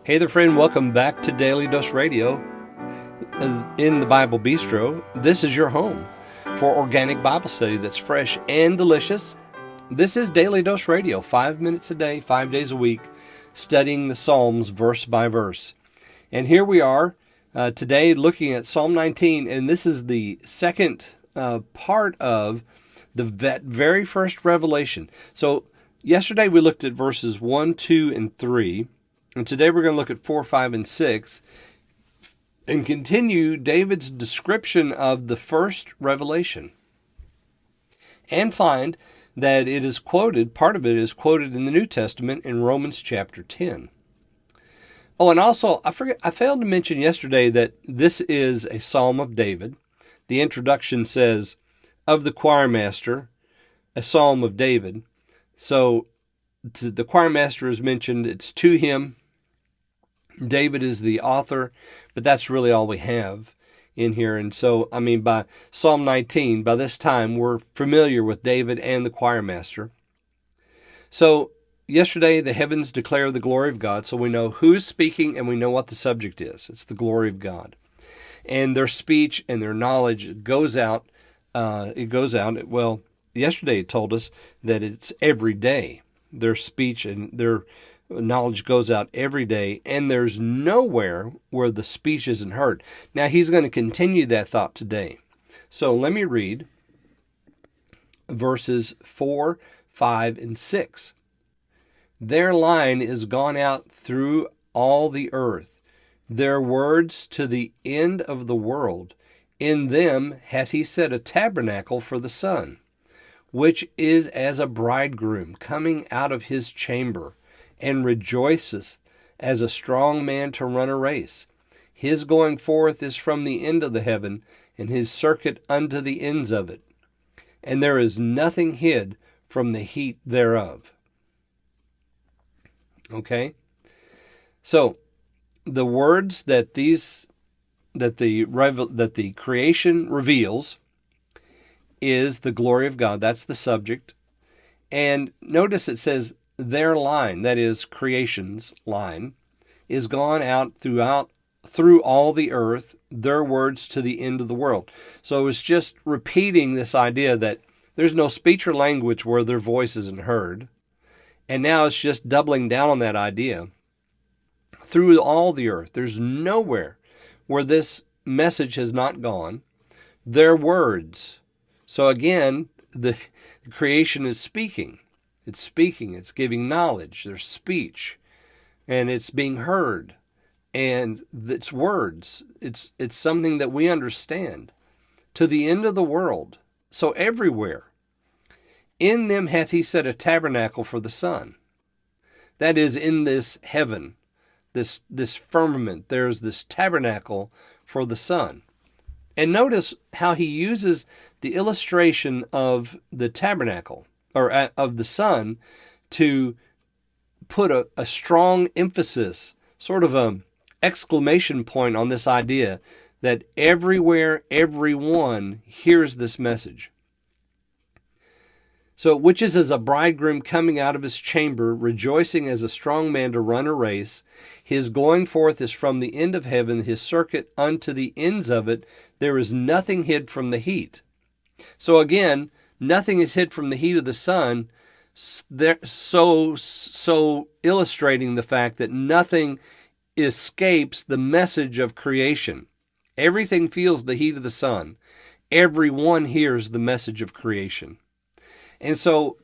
Hey there, friend. Welcome back to Daily Dose Radio in the Bible Bistro. This is your home for organic Bible study that's fresh and delicious. This is Daily Dose Radio, 5 minutes a day, 5 days a week, studying the Psalms verse by verse. And here we are today looking at Psalm 19, and this is the second part of that very first revelation. So yesterday we looked at verses 1, 2, and 3. And today we're going to look at 4, 5, and 6 and continue David's description of the first revelation and find that it is quoted, part of it is quoted in the New Testament in Romans chapter 10. Oh, and also, I failed to mention yesterday that this is a Psalm of David. The introduction says, of the choir master, a Psalm of David. So the choir master is mentioned, it's to him. David is the author, but that's really all we have in here. And so, by Psalm 19, by this time, we're familiar with David and the choir master. So, yesterday, the heavens declare the glory of God, so we know who's speaking and we know what the subject is. It's the glory of God. And their speech and their knowledge goes out. Well, yesterday it told us that it's every day. Their speech and their knowledge goes out every day, and there's nowhere where the speech isn't heard. Now, he's going to continue that thought today. So let me read verses 4, 5, and 6. Their line is gone out through all the earth, their words to the end of the world. In them hath he set a tabernacle for the sun, which is as a bridegroom coming out of his chamber, and rejoiceth as a strong man to run a race. His going forth is from the end of the heaven, and his circuit unto the ends of it. And there is nothing hid from the heat thereof. Okay? So, the words that the creation reveals is the glory of God. That's the subject. And notice it says, their line, that is creation's line, is gone out through all the earth, their words to the end of the world. So it's just repeating this idea that there's no speech or language where their voice isn't heard. And now it's just doubling down on that idea. Through all the earth, there's nowhere where this message has not gone. Their words. So again, the creation is speaking. It's speaking, it's giving knowledge, there's speech, and it's being heard, and it's words. It's something that we understand. To the end of the world, so everywhere. In them hath he set a tabernacle for the sun. That is, in this heaven, this firmament, there's this tabernacle for the sun. And notice how he uses the illustration of the tabernacle, or of the sun, to put a strong emphasis, sort of an exclamation point on this idea that everywhere, everyone hears this message. So, which is as a bridegroom coming out of his chamber, rejoicing as a strong man to run a race. His going forth is from the end of heaven, his circuit unto the ends of it. There is nothing hid from the heat. So again, nothing is hid from the heat of the sun, so illustrating the fact that nothing escapes the message of creation. Everything feels the heat of the sun. Everyone hears the message of creation. And so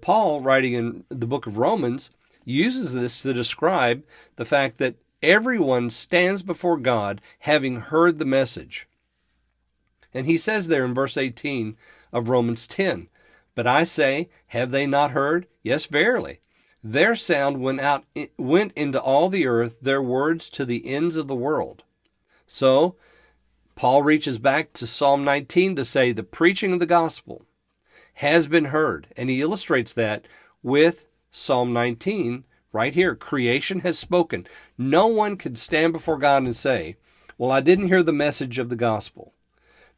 Paul, writing in the book of Romans, uses this to describe the fact that everyone stands before God having heard the message. And he says there in verse 18 of Romans 10, but I say, have they not heard? Yes, verily. Their sound went into all the earth, their words to the ends of the world. So, Paul reaches back to Psalm 19 to say the preaching of the gospel has been heard. And he illustrates that with Psalm 19 right here. Creation has spoken. No one could stand before God and say, well, I didn't hear the message of the gospel.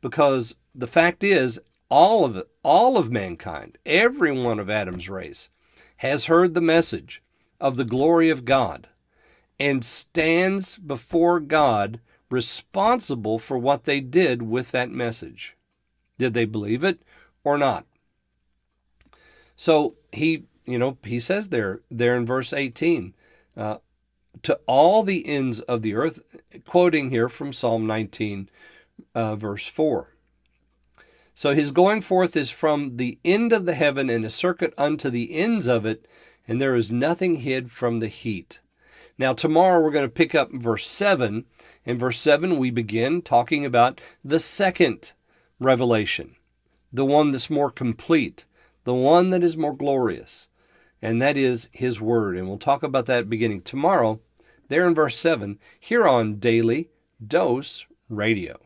Because the fact is, all of mankind, every one of Adam's race, has heard the message of the glory of God. and stands before God responsible for what they did with that message. Did they believe it or not? So he says there in verse 18, to all the ends of the earth, quoting here from Psalm 19, verse 4. So his going forth is from the end of the heaven and a circuit unto the ends of it, and there is nothing hid from the heat. Now tomorrow we're going to pick up verse 7. In verse 7 we begin talking about the second revelation, the one that's more complete, the one that is more glorious, and that is his word. And we'll talk about that beginning tomorrow, there in verse 7, here on Daily Dose Radio.